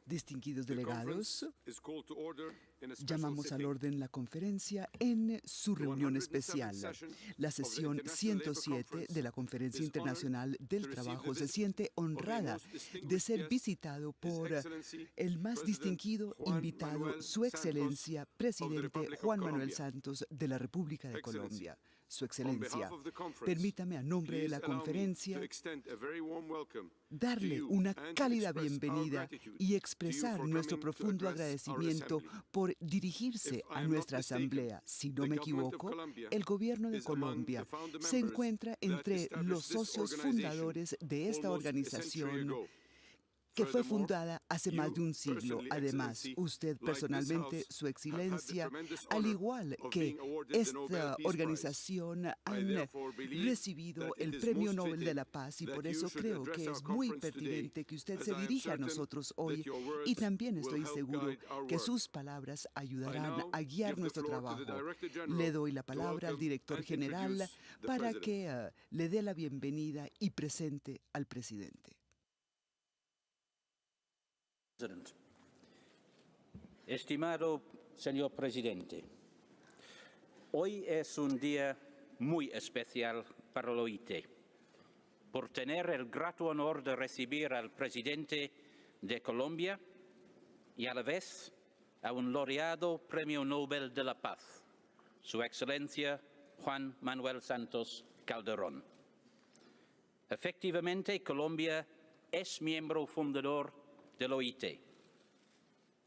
Distinguidos delegados, llamamos al orden la conferencia en su reunión especial. La sesión 107 de la Conferencia Internacional del Trabajo se siente honrada de ser visitado por el más distinguido invitado, Su Excelencia, Presidente Juan Manuel Santos de la República de Colombia. Su Excelencia, permítame a nombre de la conferencia darle una cálida bienvenida y expresar nuestro profundo agradecimiento por dirigirse a nuestra Asamblea. Si no me equivoco, el Gobierno de Colombia se encuentra entre los socios fundadores de esta organización que fue fundada hace más de un siglo. Además, usted personalmente, Su Excelencia, al igual que esta organización, han recibido el Premio Nobel de la Paz y por eso creo que es muy pertinente que usted se dirija a nosotros hoy y también estoy seguro que sus palabras ayudarán a guiar nuestro trabajo. Le doy la palabra al director general para que le dé la bienvenida y presente al presidente. Estimado señor presidente, hoy es un día muy especial para la OIT, por tener el grato honor de recibir al presidente de Colombia y a la vez a un laureado Premio Nobel de la Paz, Su Excelencia Juan Manuel Santos Calderón. Efectivamente, Colombia es miembro fundador de la OIT.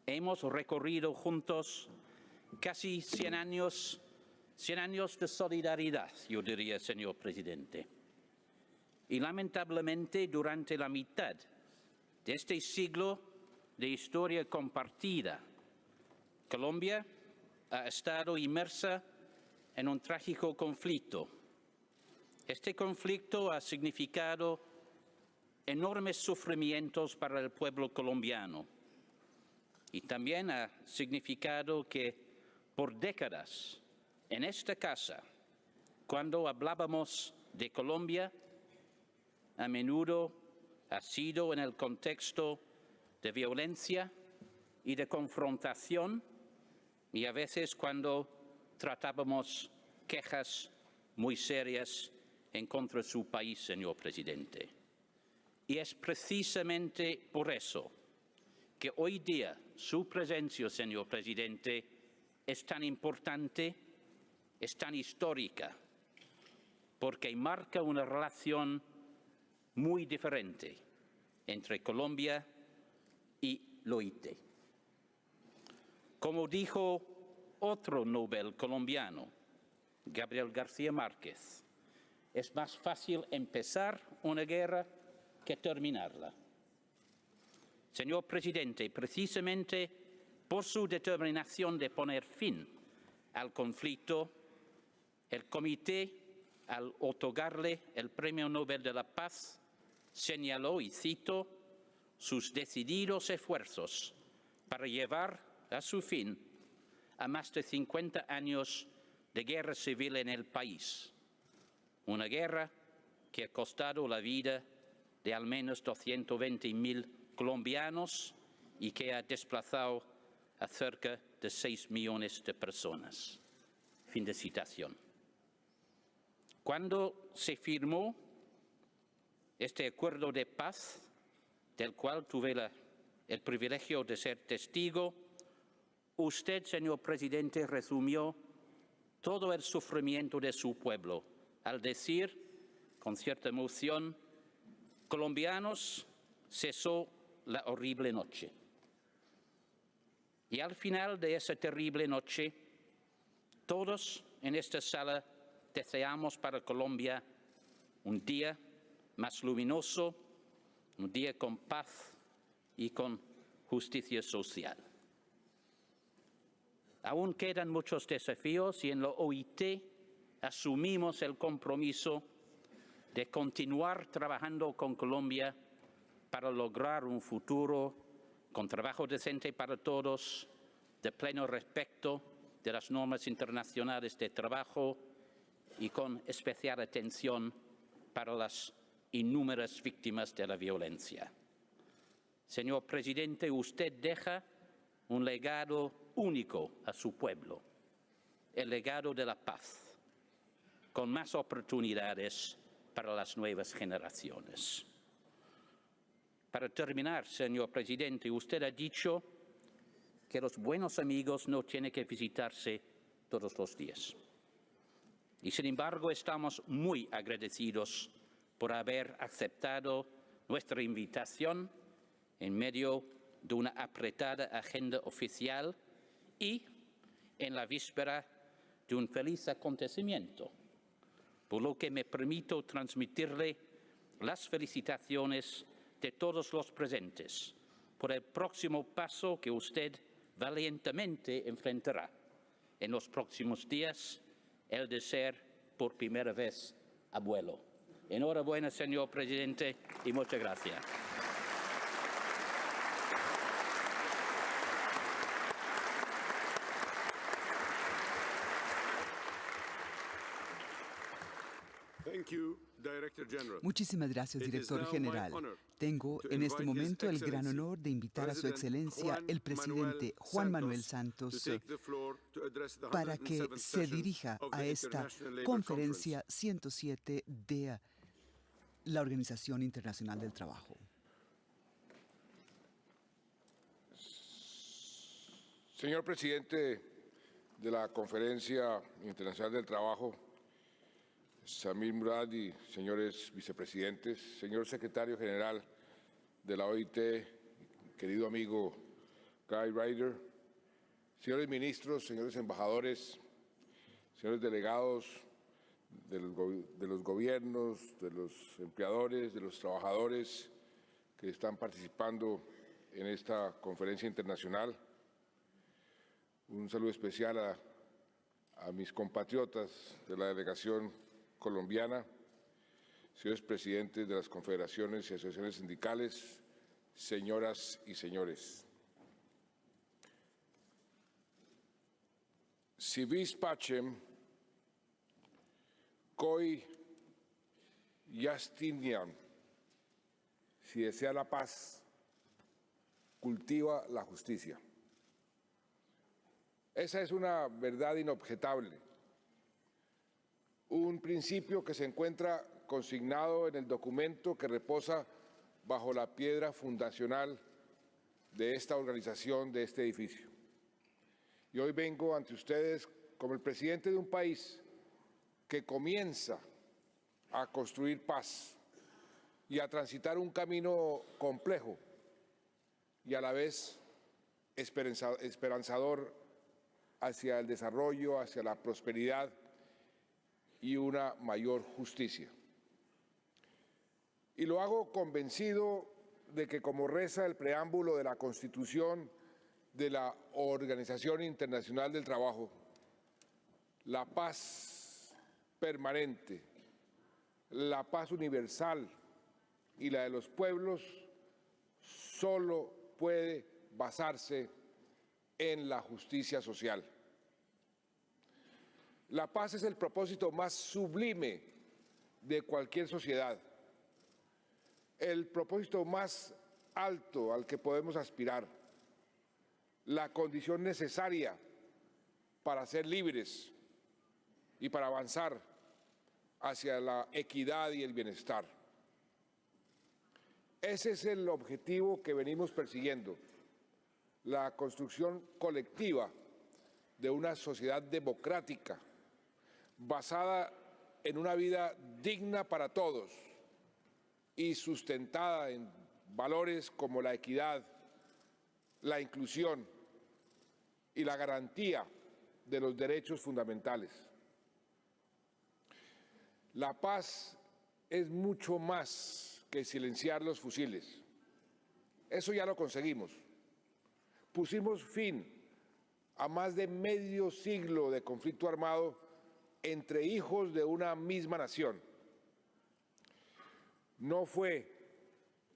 Hemos recorrido juntos casi 100 años de solidaridad, yo diría, señor presidente. Y lamentablemente, durante la mitad de este siglo de historia compartida, Colombia ha estado inmersa en un trágico conflicto. Este conflicto ha significado enormes sufrimientos para el pueblo colombiano y también ha significado que por décadas en esta casa, cuando hablábamos de Colombia, a menudo ha sido en el contexto de violencia y de confrontación y a veces cuando tratábamos quejas muy serias en contra de su país, señor presidente. Y es precisamente por eso que hoy día su presencia, señor presidente, es tan importante, es tan histórica, porque marca una relación muy diferente entre Colombia y la OIT. Como dijo otro Nobel colombiano, Gabriel García Márquez, es más fácil empezar una guerra que terminarla. Señor presidente, precisamente por su determinación de poner fin al conflicto, el comité, al otorgarle el Premio Nobel de la Paz, señaló, y cito, sus decididos esfuerzos para llevar a su fin a más de 50 años de guerra civil en el país. Una guerra que ha costado la vida de al menos 220.000 colombianos y que ha desplazado a cerca de 6 millones de personas. Fin de citación. Cuando se firmó este acuerdo de paz, del cual tuve el privilegio de ser testigo, usted, señor presidente, resumió todo el sufrimiento de su pueblo al decir, con cierta emoción, colombianos, cesó la horrible noche. Y al final de esa terrible noche, todos en esta sala deseamos para Colombia un día más luminoso, un día con paz y con justicia social. Aún quedan muchos desafíos y en la OIT asumimos el compromiso de continuar trabajando con Colombia para lograr un futuro con trabajo decente para todos, de pleno respeto de las normas internacionales de trabajo y con especial atención para las innumerables víctimas de la violencia. Señor presidente, usted deja un legado único a su pueblo, el legado de la paz, con más oportunidades para las nuevas generaciones. Para terminar, señor presidente, usted ha dicho que los buenos amigos no tienen que visitarse todos los días. Y sin embargo, estamos muy agradecidos por haber aceptado nuestra invitación en medio de una apretada agenda oficial y en la víspera de un feliz acontecimiento, por lo que me permito transmitirle las felicitaciones de todos los presentes por el próximo paso que usted valientemente enfrentará en los próximos días, el de ser por primera vez abuelo. Enhorabuena, señor presidente, y muchas gracias. Muchísimas gracias, Director General. Tengo en este momento el gran honor de invitar a Su Excelencia, el presidente Juan Manuel Santos, para que se dirija a esta Conferencia 107 de la Organización Internacional del Trabajo. Señor presidente de la Conferencia Internacional del Trabajo, Samir Murad y señores vicepresidentes, señor secretario general de la OIT, querido amigo Guy Ryder, señores ministros, señores embajadores, señores delegados de los gobiernos, de los empleadores, de los trabajadores que están participando en esta conferencia internacional. Un saludo especial a mis compatriotas de la delegación colombiana, señores presidentes de las confederaciones y asociaciones sindicales, señoras y señores. Si vis pacem, coi justiniam, si desea la paz, cultiva la justicia. Esa es una verdad inobjetable, un principio que se encuentra consignado en el documento que reposa bajo la piedra fundacional de esta organización, de este edificio. Y hoy vengo ante ustedes como el presidente de un país que comienza a construir paz y a transitar un camino complejo y a la vez esperanzador hacia el desarrollo, hacia la prosperidad y una mayor justicia. Y lo hago convencido de que, como reza el preámbulo de la Constitución de la Organización Internacional del Trabajo, la paz permanente, la paz universal y la de los pueblos solo puede basarse en la justicia social. La paz es el propósito más sublime de cualquier sociedad, el propósito más alto al que podemos aspirar, la condición necesaria para ser libres y para avanzar hacia la equidad y el bienestar. Ese es el objetivo que venimos persiguiendo, la construcción colectiva de una sociedad democrática, basada en una vida digna para todos y sustentada en valores como la equidad, la inclusión y la garantía de los derechos fundamentales. La paz es mucho más que silenciar los fusiles. Eso ya lo conseguimos. Pusimos fin a más de medio siglo de conflicto armado entre hijos de una misma nación. No fue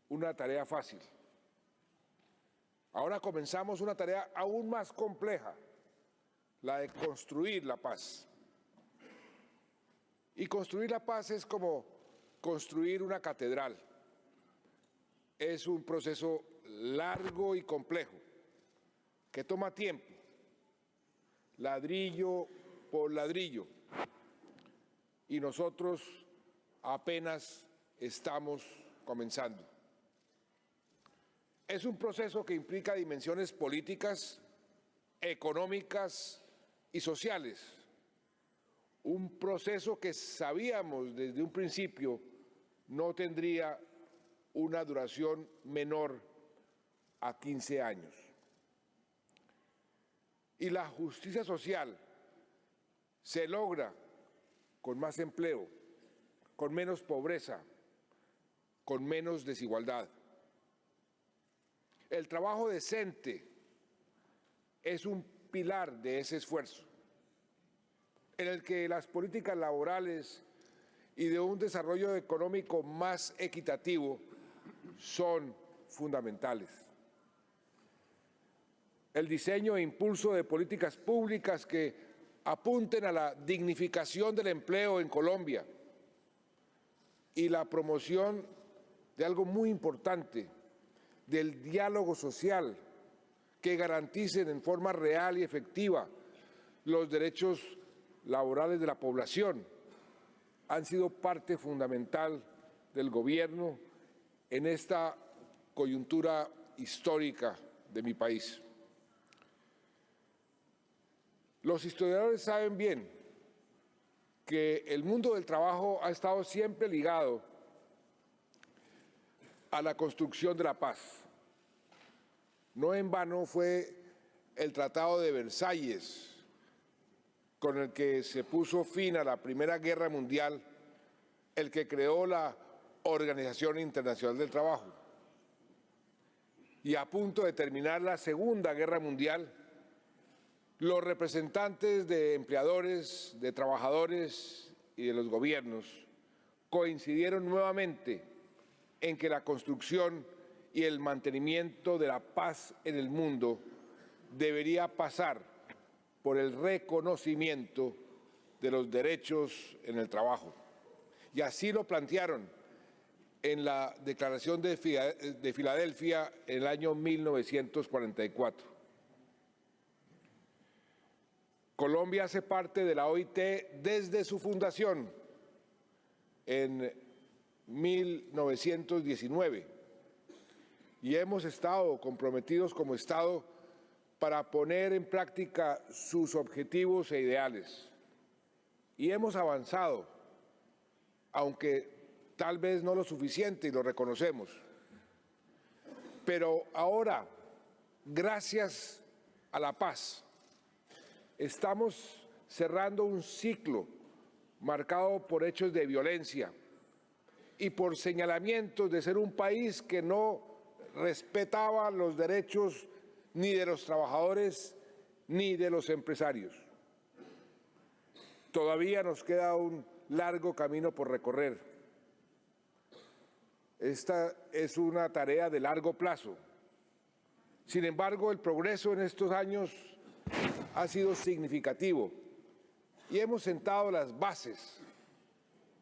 una tarea fácil. Ahora comenzamos una tarea aún más compleja, la de construir la paz. Y construir la paz es como construir una catedral. Es un proceso largo y complejo, que toma tiempo, ladrillo por ladrillo, y nosotros apenas estamos comenzando. Es un proceso que implica dimensiones políticas, económicas y sociales. Un proceso que sabíamos desde un principio no tendría una duración menor a 15 años. Y la justicia social se logra con más empleo, con menos pobreza, con menos desigualdad. El trabajo decente es un pilar de ese esfuerzo, en el que las políticas laborales y de un desarrollo económico más equitativo son fundamentales. El diseño e impulso de políticas públicas que apunten a la dignificación del empleo en Colombia y la promoción de algo muy importante, del diálogo social, que garanticen en forma real y efectiva los derechos laborales de la población, han sido parte fundamental del gobierno en esta coyuntura histórica de mi país. Los historiadores saben bien que el mundo del trabajo ha estado siempre ligado a la construcción de la paz. No en vano fue el Tratado de Versalles, con el que se puso fin a la Primera Guerra Mundial, el que creó la Organización Internacional del Trabajo. Y a punto de terminar la Segunda Guerra Mundial, los representantes de empleadores, de trabajadores y de los gobiernos coincidieron nuevamente en que la construcción y el mantenimiento de la paz en el mundo debería pasar por el reconocimiento de los derechos en el trabajo. Y así lo plantearon en la Declaración de Filadelfia en el año 1944. Colombia hace parte de la OIT desde su fundación en 1919 y hemos estado comprometidos como Estado para poner en práctica sus objetivos e ideales. Y hemos avanzado, aunque tal vez no lo suficiente, y lo reconocemos. Pero ahora, gracias a la paz, estamos cerrando un ciclo marcado por hechos de violencia y por señalamientos de ser un país que no respetaba los derechos ni de los trabajadores ni de los empresarios. Todavía nos queda un largo camino por recorrer. Esta es una tarea de largo plazo. Sin embargo, el progreso en estos años ha sido significativo y hemos sentado las bases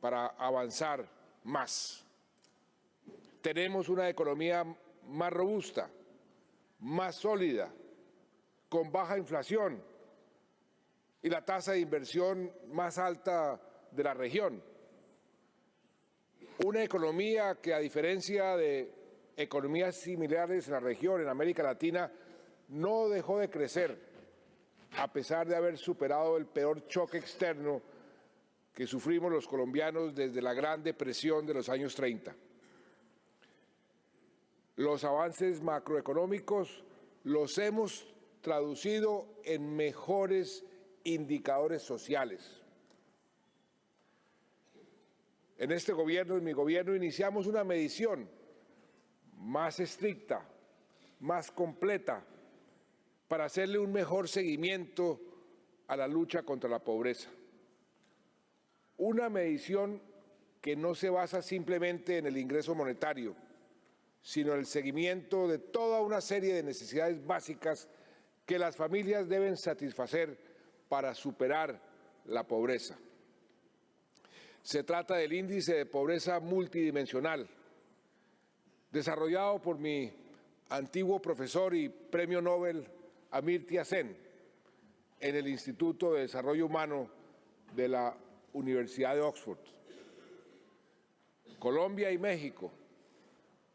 para avanzar más. Tenemos una economía más robusta, más sólida, con baja inflación y la tasa de inversión más alta de la región. Una economía que, a diferencia de economías similares en la región, en América Latina, no dejó de crecer, a pesar de haber superado el peor choque externo que sufrimos los colombianos desde la Gran Depresión de los años 30. Los avances macroeconómicos los hemos traducido en mejores indicadores sociales. En este gobierno, en mi gobierno, iniciamos una medición más estricta, más completa, para hacerle un mejor seguimiento a la lucha contra la pobreza. Una medición que no se basa simplemente en el ingreso monetario, sino en el seguimiento de toda una serie de necesidades básicas que las familias deben satisfacer para superar la pobreza. Se trata del índice de pobreza multidimensional, desarrollado por mi antiguo profesor y premio Nobel Amartya Sen en el Instituto de Desarrollo Humano de la Universidad de Oxford. Colombia y México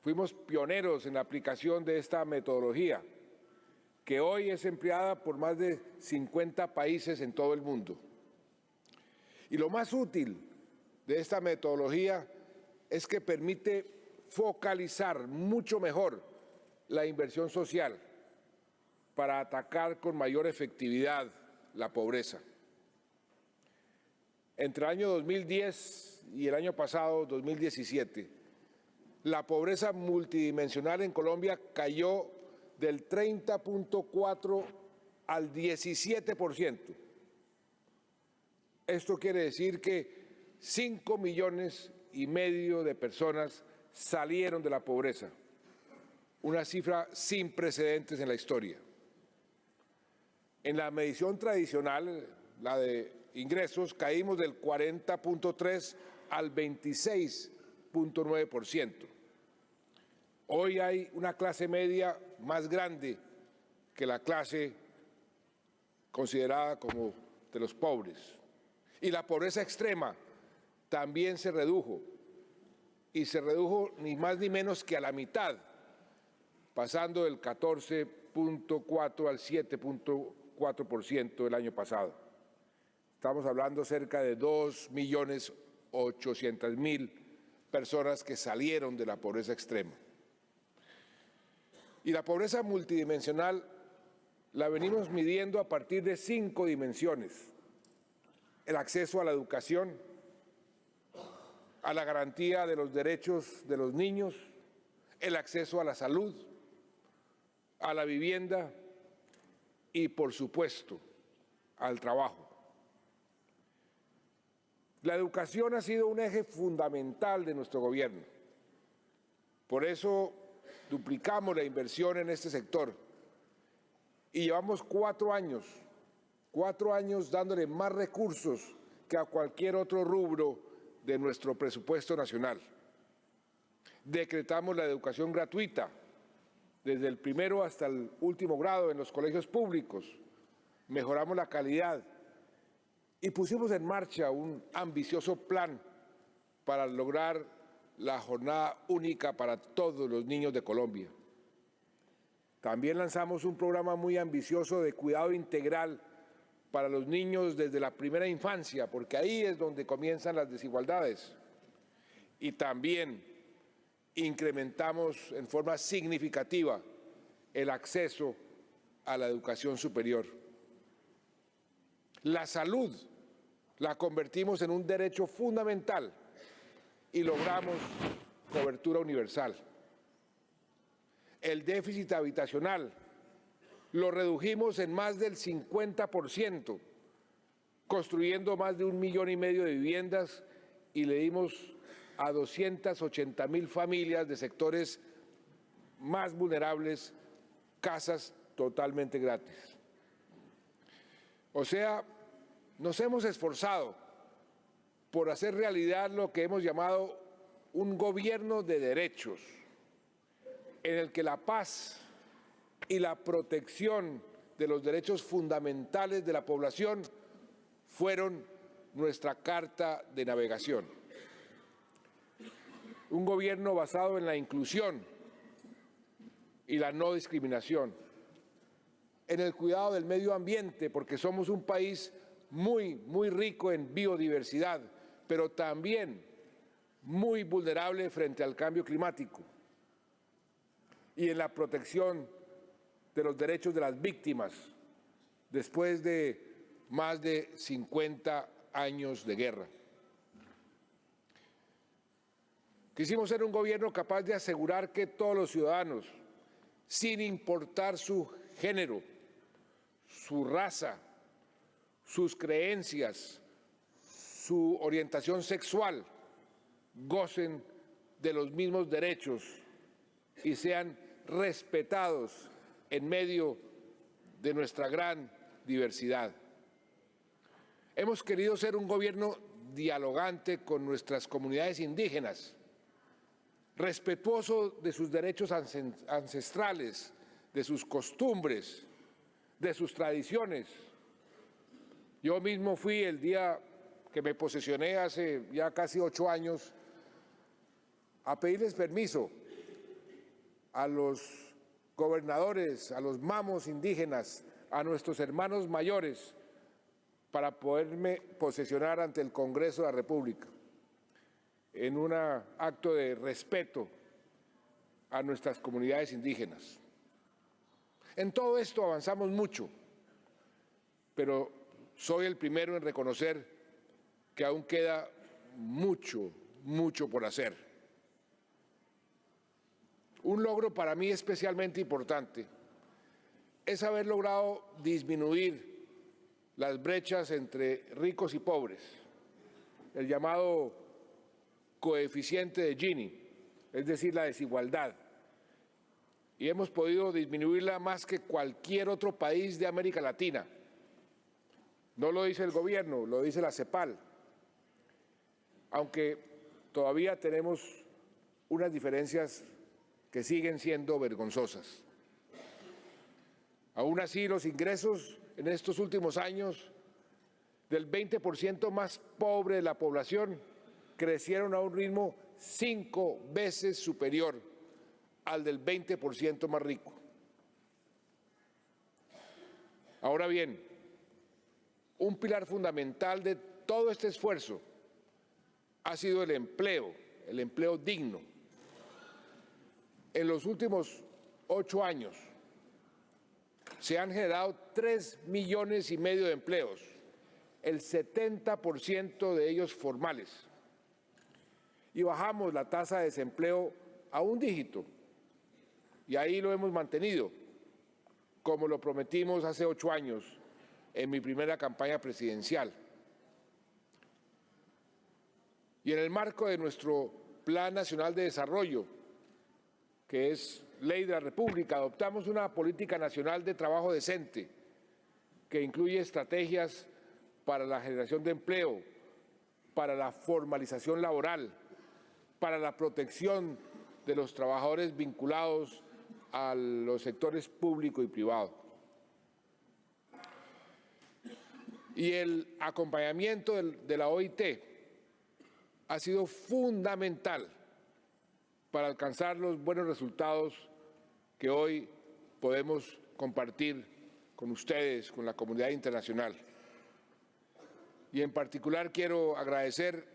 fuimos pioneros en la aplicación de esta metodología, que hoy es empleada por más de 50 países en todo el mundo. Y lo más útil de esta metodología es que permite focalizar mucho mejor la inversión social para atacar con mayor efectividad la pobreza. Entre el año 2010 y el año pasado, 2017, la pobreza multidimensional en Colombia cayó del 30.4% al 17%. Esto quiere decir que 5,5 millones de personas salieron de la pobreza, una cifra sin precedentes en la historia. En la medición tradicional, la de ingresos, caímos del 40.3% al 26.9%. Hoy hay una clase media más grande que la clase considerada como de los pobres. Y la pobreza extrema también se redujo, y se redujo ni más ni menos que a la mitad, pasando del 14.4% al 7.4% el año pasado. Estamos hablando cerca de 2.800.000 personas que salieron de la pobreza extrema. Y la pobreza multidimensional la venimos midiendo a partir de 5 dimensiones: el acceso a la educación, a la garantía de los derechos de los niños, el acceso a la salud, a la vivienda y, por supuesto, al trabajo. La educación ha sido un eje fundamental de nuestro gobierno. Por eso duplicamos la inversión en este sector y llevamos 4 años dándole más recursos que a cualquier otro rubro de nuestro presupuesto nacional. Decretamos la educación gratuita desde el primero hasta el último grado en los colegios públicos. Mejoramos la calidad y pusimos en marcha un ambicioso plan para lograr la jornada única para todos los niños de Colombia. También lanzamos un programa muy ambicioso de cuidado integral para los niños desde la primera infancia, porque ahí es donde comienzan las desigualdades. Y también incrementamos en forma significativa el acceso a la educación superior. La salud la convertimos en un derecho fundamental y logramos cobertura universal. El déficit habitacional lo redujimos en más del 50%, construyendo más de 1,5 millones de viviendas, y le dimos a 280.000 familias de sectores más vulnerables casas totalmente gratis. O sea, nos hemos esforzado por hacer realidad lo que hemos llamado un gobierno de derechos, en el que la paz y la protección de los derechos fundamentales de la población fueron nuestra carta de navegación. Un gobierno basado en la inclusión y la no discriminación, en el cuidado del medio ambiente, porque somos un país muy rico en biodiversidad, pero también muy vulnerable frente al cambio climático, y en la protección de los derechos de las víctimas después de más de 50 años de guerra. Quisimos ser un gobierno capaz de asegurar que todos los ciudadanos, sin importar su género, su raza, sus creencias, su orientación sexual, gocen de los mismos derechos y sean respetados en medio de nuestra gran diversidad. Hemos querido ser un gobierno dialogante con nuestras comunidades indígenas, respetuoso de sus derechos ancestrales, de sus costumbres, de sus tradiciones. Yo mismo fui el día que me posesioné hace ya casi 8 años a pedirles permiso a los gobernadores, a los mamos indígenas, a nuestros hermanos mayores, para poderme posesionar ante el Congreso de la República, en un acto de respeto a nuestras comunidades indígenas. En todo esto avanzamos mucho, pero soy el primero en reconocer que aún queda mucho, mucho por hacer. Un logro para mí especialmente importante es haber logrado disminuir las brechas entre ricos y pobres, el llamado coeficiente de Gini, es decir, la desigualdad. Y hemos podido disminuirla más que cualquier otro país de América Latina. No lo dice el gobierno, lo dice la CEPAL, aunque todavía tenemos unas diferencias que siguen siendo vergonzosas. Aún así, los ingresos en estos últimos años del 20% más pobre de la población crecieron a un ritmo 5 veces superior al del 20% más rico. Ahora bien, un pilar fundamental de todo este esfuerzo ha sido el empleo digno. En los últimos 8 años se han generado 3,5 millones de empleos, el 70% de ellos formales. Y bajamos la tasa de desempleo a un dígito, y ahí lo hemos mantenido, como lo prometimos hace 8 años en mi primera campaña presidencial. Y en el marco de nuestro Plan Nacional de Desarrollo, que es ley de la República, adoptamos una política nacional de trabajo decente que incluye estrategias para la generación de empleo, para la formalización laboral, para la protección de los trabajadores vinculados a los sectores público y privado. Y el acompañamiento de la OIT ha sido fundamental para alcanzar los buenos resultados que hoy podemos compartir con ustedes, con la comunidad internacional. Y en particular quiero agradecer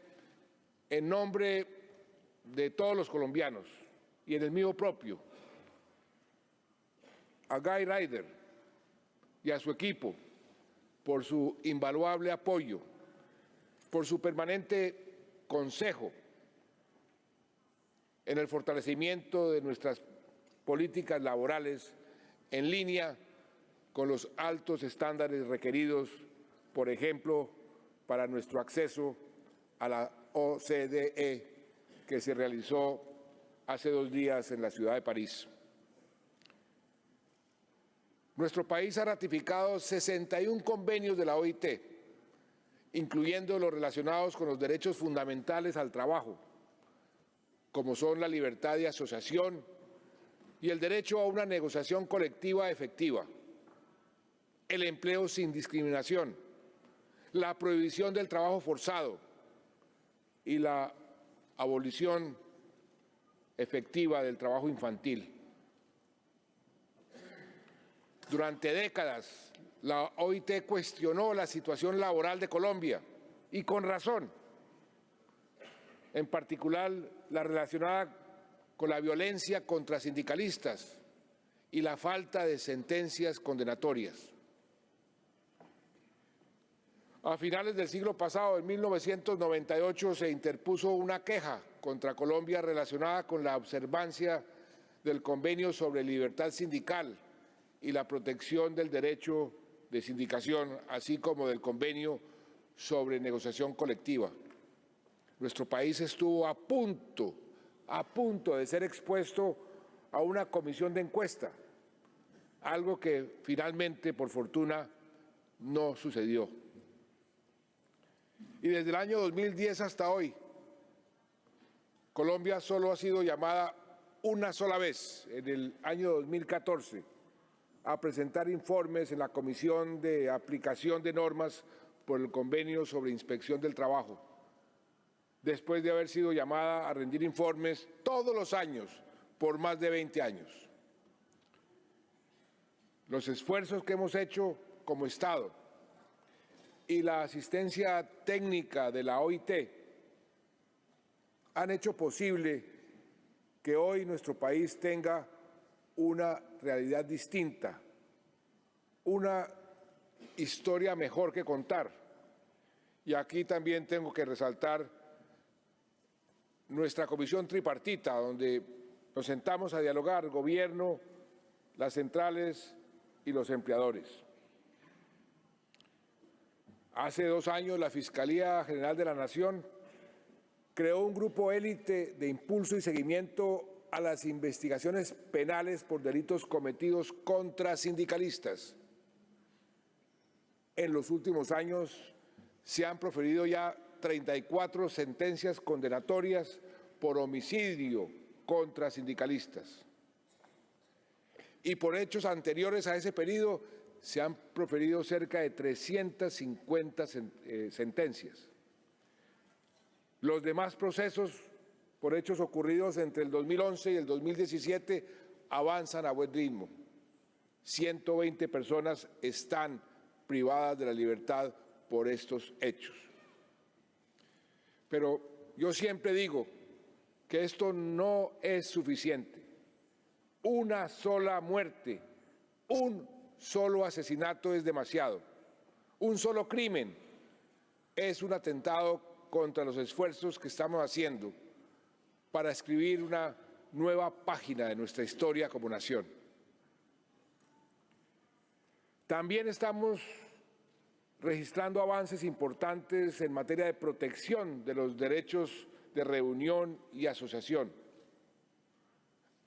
en nombre de todos los colombianos y en el mío propio a Guy Ryder y a su equipo por su invaluable apoyo, por su permanente consejo en el fortalecimiento de nuestras políticas laborales en línea con los altos estándares requeridos, por ejemplo, para nuestro acceso a la OCDE, que se realizó hace 2 días en la ciudad de París. Nuestro país ha ratificado 61 convenios de la OIT, incluyendo los relacionados con los derechos fundamentales al trabajo, como son la libertad de asociación y el derecho a una negociación colectiva efectiva, el empleo sin discriminación, la prohibición del trabajo forzado y la abolición efectiva del trabajo infantil. Durante décadas, la OIT cuestionó la situación laboral de Colombia, y con razón, en particular la relacionada con la violencia contra sindicalistas y la falta de sentencias condenatorias. A finales del siglo pasado, en 1998, se interpuso una queja contra Colombia relacionada con la observancia del Convenio sobre Libertad Sindical y la protección del derecho de sindicación, así como del Convenio sobre Negociación Colectiva. Nuestro país estuvo a punto de ser expuesto a una comisión de encuesta, algo que finalmente, por fortuna, no sucedió. Y desde el año 2010 hasta hoy, Colombia solo ha sido llamada una sola vez, en el año 2014, a presentar informes en la Comisión de Aplicación de Normas por el Convenio sobre Inspección del Trabajo, después de haber sido llamada a rendir informes todos los años por más de 20 años. Los esfuerzos que hemos hecho como Estado y la asistencia técnica de la OIT han hecho posible que hoy nuestro país tenga una realidad distinta, una historia mejor que contar. Y aquí también tengo que resaltar nuestra comisión tripartita, donde nos sentamos a dialogar, gobierno, las centrales y los empleadores. Hace 2 años la Fiscalía General de la Nación creó un grupo élite de impulso y seguimiento a las investigaciones penales por delitos cometidos contra sindicalistas. En los últimos años se han proferido ya 34 sentencias condenatorias por homicidio contra sindicalistas. Y por hechos anteriores a ese periodo se han proferido cerca de 350 sentencias. Los demás procesos por hechos ocurridos entre el 2011 y el 2017 avanzan a buen ritmo. 120 personas están privadas de la libertad por estos hechos. Pero yo siempre digo que esto no es suficiente. Una sola muerte, un solo asesinato es demasiado. Un solo crimen es un atentado contra los esfuerzos que estamos haciendo para escribir una nueva página de nuestra historia como nación. También estamos registrando avances importantes en materia de protección de los derechos de reunión y asociación.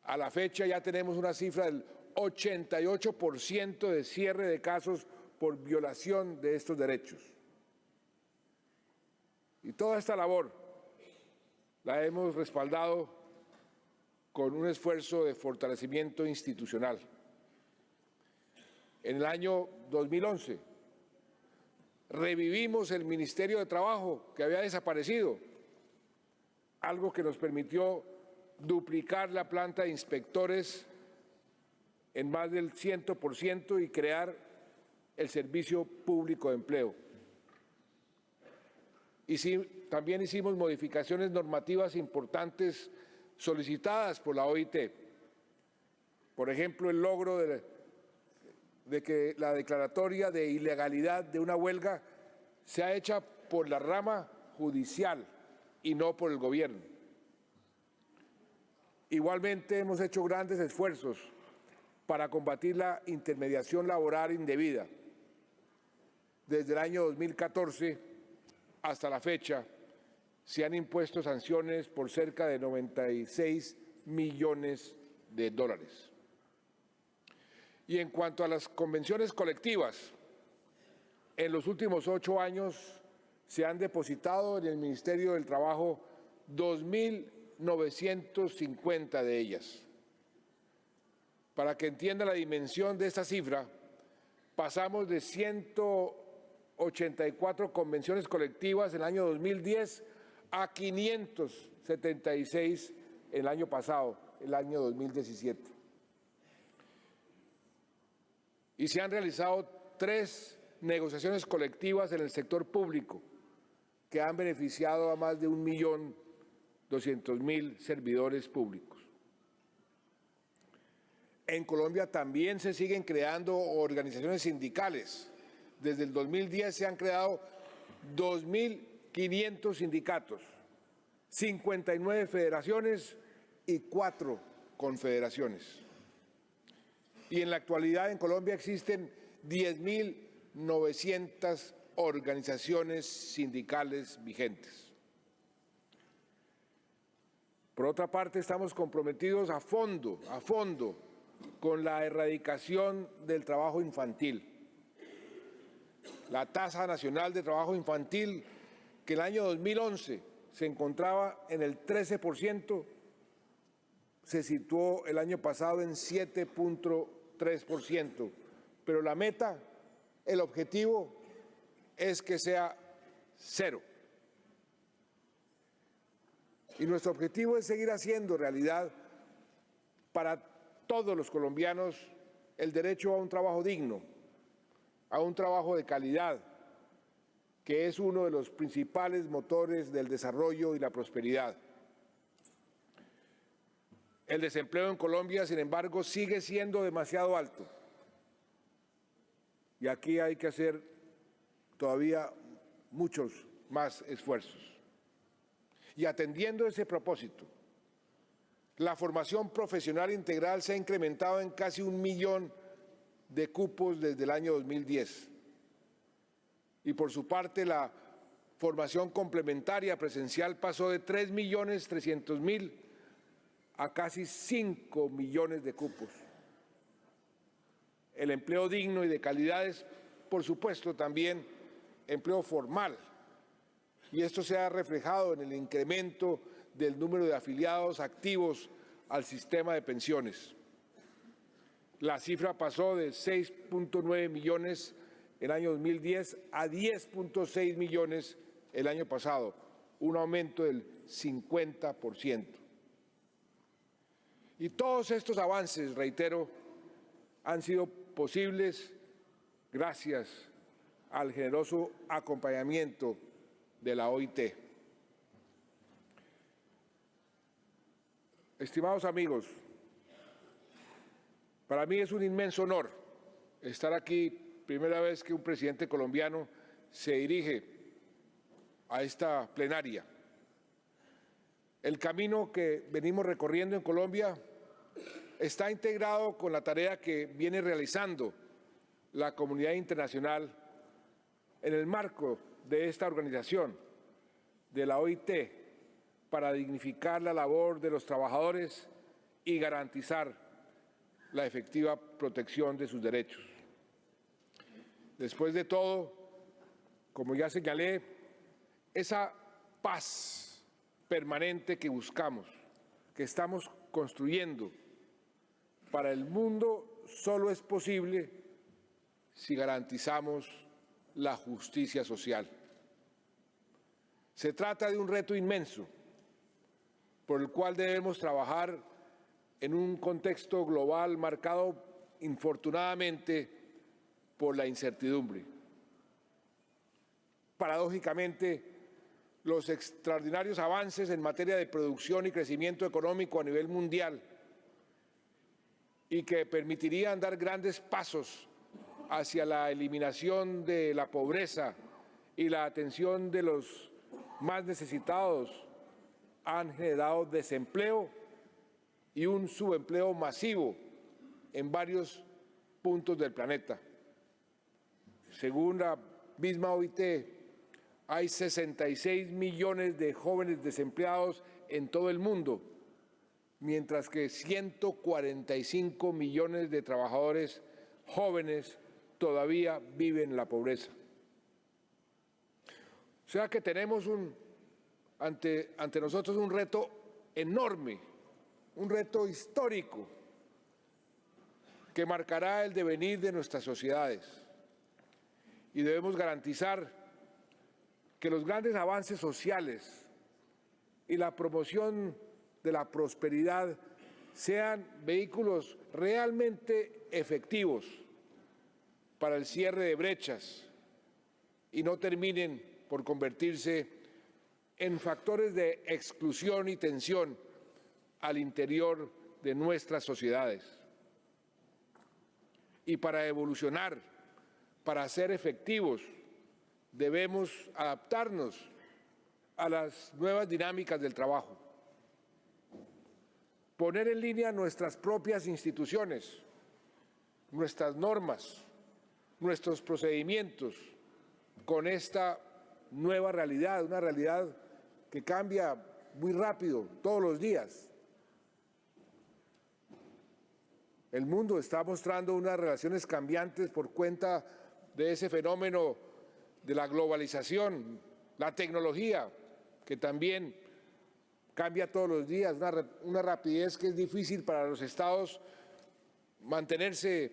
A la fecha ya tenemos una cifra del 88% de cierre de casos por violación de estos derechos. Y toda esta labor la hemos respaldado con un esfuerzo de fortalecimiento institucional. En el año 2011 revivimos el Ministerio de Trabajo, que había desaparecido, algo que nos permitió duplicar la planta de inspectores en más del 100% y crear el Servicio Público de Empleo. Y sí, también hicimos modificaciones normativas importantes solicitadas por la OIT. Por ejemplo, el logro de que la declaratoria de ilegalidad de una huelga sea hecha por la rama judicial y no por el gobierno. Igualmente hemos hecho grandes esfuerzos para combatir la intermediación laboral indebida. Desde el año 2014 hasta la fecha se han impuesto sanciones por cerca de 96 millones de dólares. Y en cuanto a las convenciones colectivas, en los últimos 8 años se han depositado en el Ministerio del Trabajo 2.950 de ellas. Para que entienda la dimensión de esta cifra, pasamos de 184 convenciones colectivas en el año 2010 a 576 el año pasado, el año 2017. Y se han realizado 3 negociaciones colectivas en el sector público que han beneficiado a más de 1.200.000 servidores públicos. En Colombia también se siguen creando organizaciones sindicales. Desde el 2010 se han creado 2.500 sindicatos, 59 federaciones y 4 confederaciones. Y en la actualidad en Colombia existen 10.900 organizaciones sindicales vigentes. Por otra parte, estamos comprometidos a fondo con la erradicación del trabajo infantil. La tasa nacional de trabajo infantil, que en el año 2011 se encontraba en el 13%, se situó el año pasado en 7.3%, pero la meta, el objetivo es que sea 0. Y nuestro objetivo es seguir haciendo realidad para todos los colombianos el derecho a un trabajo digno, a un trabajo de calidad, que es uno de los principales motores del desarrollo y la prosperidad. El desempleo en Colombia, sin embargo, sigue siendo demasiado alto. Y aquí hay que hacer todavía muchos más esfuerzos. Y atendiendo ese propósito, la formación profesional integral se ha incrementado en casi 1 millón de cupos desde el año 2010. Y por su parte, la formación complementaria presencial pasó de 3.300.000 a casi 5 millones de cupos. El empleo digno y de calidad es, por supuesto, también empleo formal. Y esto se ha reflejado en el incremento del número de afiliados activos al sistema de pensiones. La cifra pasó de 6.9 millones en el año 2010 a 10.6 millones el año pasado, un aumento del 50%. Y todos estos avances, reitero, han sido posibles gracias al generoso acompañamiento de la OIT. Estimados amigos, para mí es un inmenso honor estar aquí, primera vez que un presidente colombiano se dirige a esta plenaria. El camino que venimos recorriendo en Colombia está integrado con la tarea que viene realizando la comunidad internacional en el marco de esta organización, de la OIT, para dignificar la labor de los trabajadores y garantizar la efectiva protección de sus derechos. Después de todo, como ya señalé, esa paz permanente que buscamos, que estamos construyendo para el mundo, solo es posible si garantizamos la justicia social. Se trata de un reto inmenso por el cual debemos trabajar en un contexto global marcado, infortunadamente, por la incertidumbre. Paradójicamente, los extraordinarios avances en materia de producción y crecimiento económico a nivel mundial y que permitirían dar grandes pasos hacia la eliminación de la pobreza y la atención de los más necesitados han generado desempleo y un subempleo masivo en varios puntos del planeta. Según la misma OIT, hay 66 millones de jóvenes desempleados en todo el mundo, mientras que 145 millones de trabajadores jóvenes todavía viven en la pobreza. O sea que tenemos ante nosotros un reto enorme, un reto histórico que marcará el devenir de nuestras sociedades. Y debemos garantizar que los grandes avances sociales y la promoción de la prosperidad sean vehículos realmente efectivos para el cierre de brechas y no terminen por convertirse en factores de exclusión y tensión al interior de nuestras sociedades. Y para evolucionar, para ser efectivos, debemos adaptarnos a las nuevas dinámicas del trabajo, poner en línea nuestras propias instituciones, nuestras normas, nuestros procedimientos con esta nueva realidad, una realidad que cambia muy rápido todos los días. El mundo está mostrando unas relaciones cambiantes por cuenta de ese fenómeno de la globalización, la tecnología que también cambia todos los días, una rapidez que es difícil para los estados mantenerse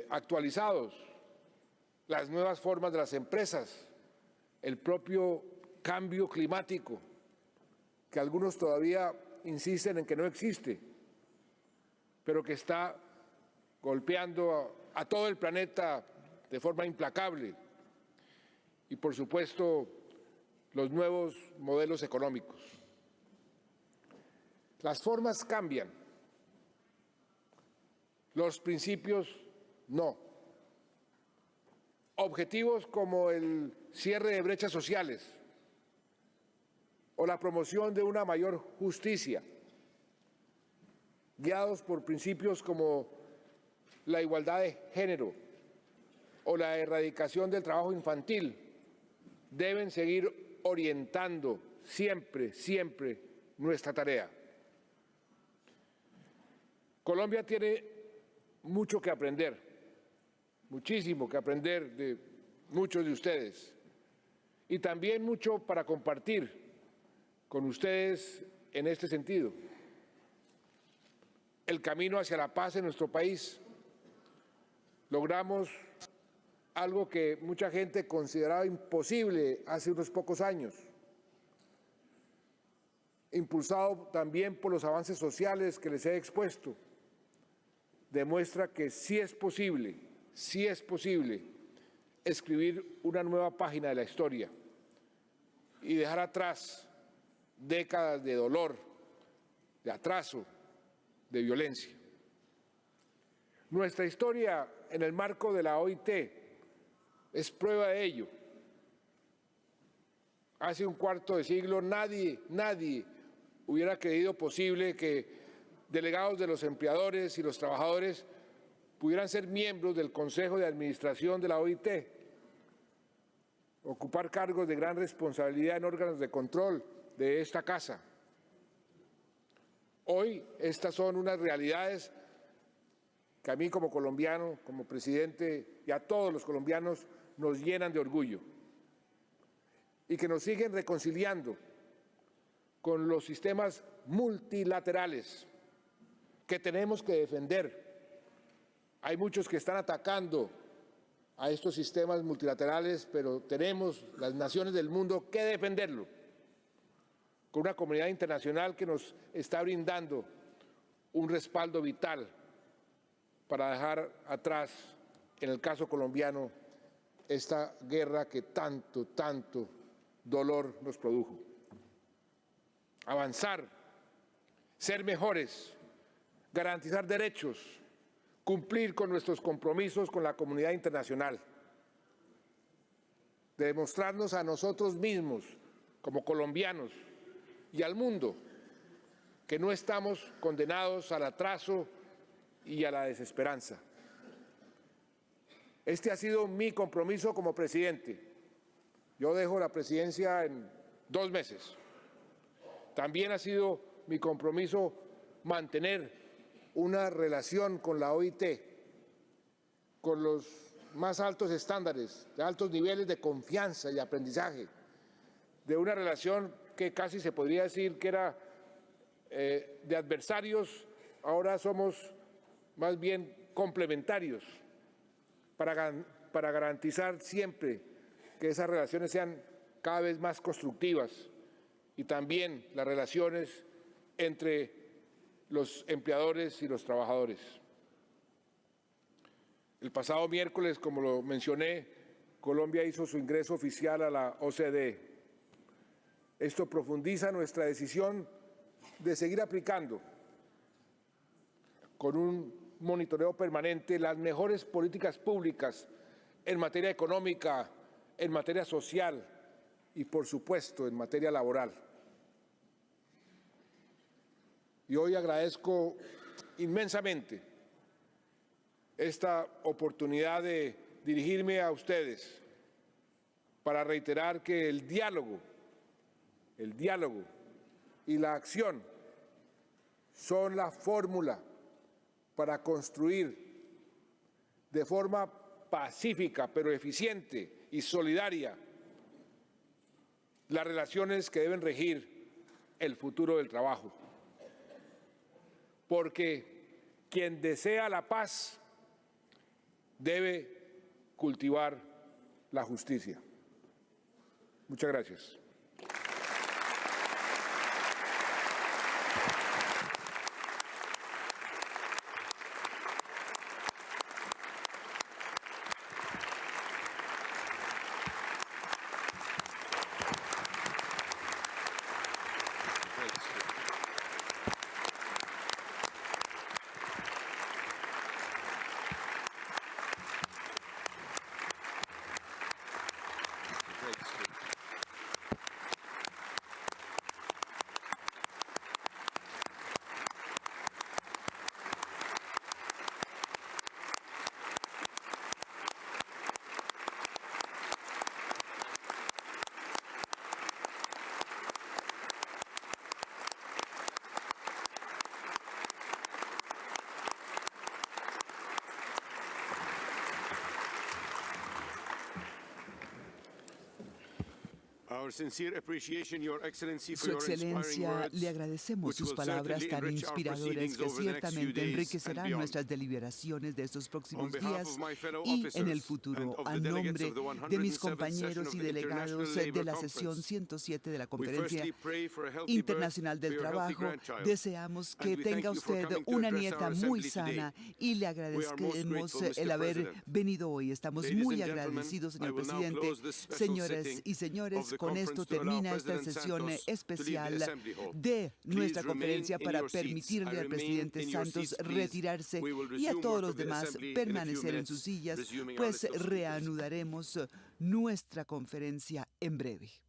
actualizados, las nuevas formas de las empresas, el propio cambio climático, que algunos todavía insisten en que no existe, pero que está golpeando a todo el planeta de forma implacable. Y, por supuesto, los nuevos modelos económicos. Las formas cambian, los principios no. Objetivos como el cierre de brechas sociales o la promoción de una mayor justicia, guiados por principios como la igualdad de género o la erradicación del trabajo infantil, deben seguir orientando siempre, siempre nuestra tarea. Colombia tiene mucho que aprender, muchísimo que aprender de muchos de ustedes y también mucho para compartir con ustedes en este sentido. El camino hacia la paz en nuestro país. Logramos algo que mucha gente consideraba imposible hace unos pocos años, impulsado también por los avances sociales que les he expuesto. Demuestra que sí es posible escribir una nueva página de la historia y dejar atrás décadas de dolor, de atraso, de violencia. Nuestra historia en el marco de la OIT es prueba de ello. Hace un cuarto de siglo nadie hubiera creído posible que delegados de los empleadores y los trabajadores pudieran ser miembros del Consejo de Administración de la OIT, ocupar cargos de gran responsabilidad en órganos de control de esta casa. Hoy estas son unas realidades que a mí como colombiano, como presidente y a todos los colombianos nos llenan de orgullo y que nos siguen reconciliando con los sistemas multilaterales que tenemos que defender. Hay muchos que están atacando a estos sistemas multilaterales, pero tenemos, las naciones del mundo, que defenderlo, con una comunidad internacional que nos está brindando un respaldo vital para dejar atrás, en el caso colombiano, esta guerra que tanto dolor nos produjo. Avanzar, ser mejores, garantizar derechos, cumplir con nuestros compromisos con la comunidad internacional, demostrarnos a nosotros mismos como colombianos y al mundo que no estamos condenados al atraso y a la desesperanza. Este ha sido mi compromiso como presidente. Yo dejo la presidencia en 2 meses. También ha sido mi compromiso mantener una relación con la OIT, con los más altos estándares, de altos niveles de confianza y aprendizaje, de una relación que casi se podría decir que era de adversarios, ahora somos más bien complementarios, para garantizar siempre que esas relaciones sean cada vez más constructivas y también las relaciones entre los empleadores y los trabajadores. El pasado miércoles, como lo mencioné, Colombia hizo su ingreso oficial a la OCDE. Esto profundiza nuestra decisión de seguir aplicando con un monitoreo permanente las mejores políticas públicas en materia económica, en materia social y, por supuesto, en materia laboral. Y hoy agradezco inmensamente esta oportunidad de dirigirme a ustedes para reiterar que el diálogo y la acción son la fórmula para construir de forma pacífica pero eficiente y solidaria las relaciones que deben regir el futuro del trabajo. Porque quien desea la paz debe cultivar la justicia. Muchas gracias. Su Excelencia, le agradecemos sus palabras tan inspiradoras que ciertamente enriquecerán nuestras deliberaciones de estos próximos días y en el futuro. A nombre de mis compañeros y delegados de la sesión 107 de la Conferencia Internacional del Trabajo, deseamos que tenga usted una nieta muy sana y le agradecemos el haber venido hoy. Estamos muy agradecidos, señor presidente. Señoras y señores, con esto termina esta sesión especial de nuestra conferencia para permitirle al presidente Santos retirarse y a todos los demás permanecer en sus sillas, pues reanudaremos nuestra conferencia en breve.